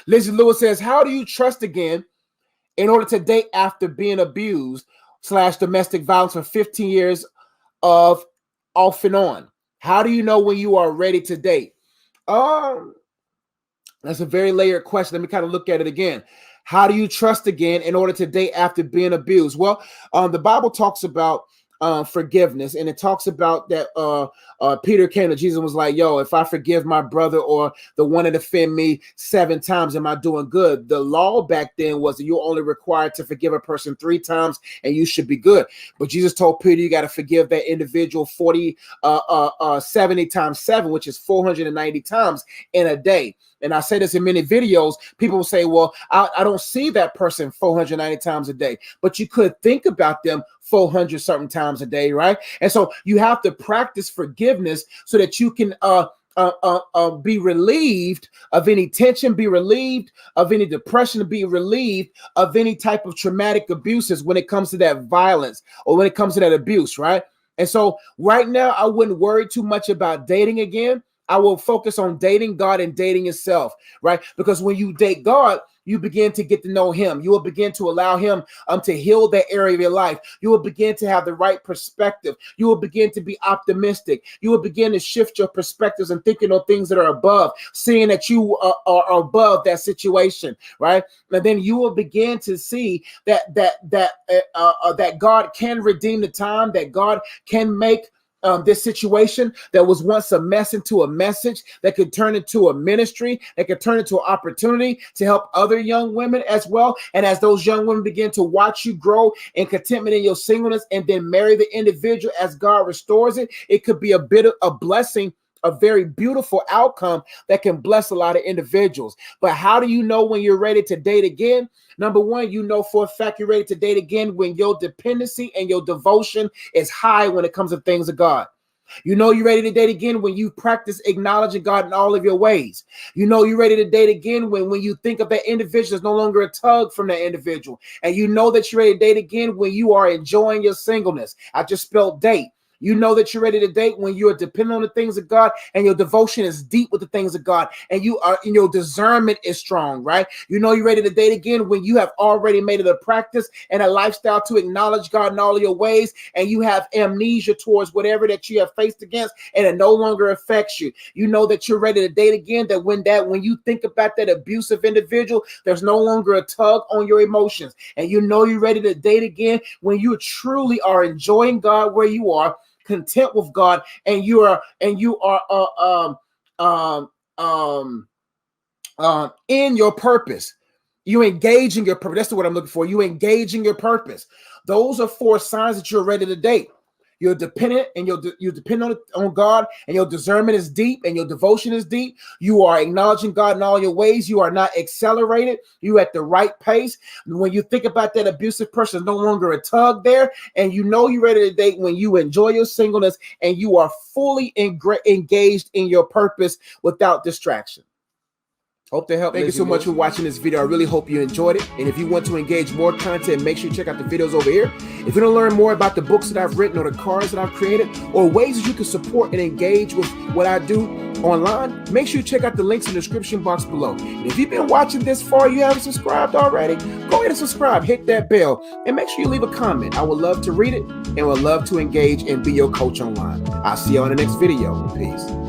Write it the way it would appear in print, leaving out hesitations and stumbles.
Lizzie Lewis says, how do you trust again in order to date after being abused / domestic violence for 15 years of off and on? How do you know when you are ready to date? That's a very layered question. Let me kind of look at it again. How do you trust again in order to date after being abused? Well, the Bible talks about forgiveness, and it talks about that Peter came to Jesus and was like, yo, if I forgive my brother or the one that offended me 7 times, am I doing good? The law back then was that you're only required to forgive a person 3 times and you should be good. But Jesus told Peter, you got to forgive that individual 70 times 7, which is 490 times in a day. And I say this in many videos. People will say, well, I don't see that person 490 times a day, but you could think about them 400 something times a day, right? And so you have to practice forgiveness so that you can be relieved of any tension, be relieved of any depression, be relieved of any type of traumatic abuses when it comes to that violence or when it comes to that abuse, right? And so right now, I wouldn't worry too much about dating again. I will focus on dating God and dating yourself, right? Because when you date God, you begin to get to know him. You will begin to allow him to heal that area of your life. You will begin to have the right perspective. You will begin to be optimistic. You will begin to shift your perspectives and thinking on things that are above, seeing that you are above that situation, right? And then you will begin to see that God can redeem the time, that God can make this situation that was once a mess into a message, that could turn into a ministry, that could turn into an opportunity to help other young women as well. And as those young women begin to watch you grow in contentment in your singleness and then marry the individual as God restores it, it could be a bit of a blessing, a very beautiful outcome that can bless a lot of individuals. But how do you know when you're ready to date again? Number one, you know for a fact you're ready to date again when your dependency and your devotion is high when it comes to things of God. You know you're ready to date again when you practice acknowledging God in all of your ways. You know you're ready to date again when you think of that individual, there's no longer a tug from that individual. And you know that you're ready to date again when you are enjoying your singleness. I just spelled date. You know that you're ready to date when you are dependent on the things of God and your devotion is deep with the things of God and your discernment is strong, right? You know you're ready to date again when you have already made it a practice and a lifestyle to acknowledge God in all of your ways, and you have amnesia towards whatever that you have faced against and it no longer affects you. You know that you're ready to date again, that when you think about that abusive individual, there's no longer a tug on your emotions. And you know you're ready to date again when you truly are enjoying God where you are, content with God, and you are in your purpose. You engage in your purpose. That's what I'm looking for. You engage in your purpose. Those are 4 signs that you're ready to date. You're dependent and you depend on God, and your discernment is deep and your devotion is deep. You are acknowledging God in all your ways. You are not accelerated. You at the right pace. When you think about that abusive person, there's no longer a tug there. And you know you're ready to date when you enjoy your singleness and you are fully engaged in your purpose without distraction. Hope to help. Thank you so much for watching this video. I really hope you enjoyed it. And if you want to engage more content, make sure you check out the videos over here. If you want to learn more about the books that I've written or the cards that I've created or ways that you can support and engage with what I do online, make sure you check out the links in the description box below. And if you've been watching this far, you haven't subscribed already, go ahead and subscribe, hit that bell, and make sure you leave a comment. I would love to read it and would love to engage and be your coach online. I'll see you on the next video. Peace.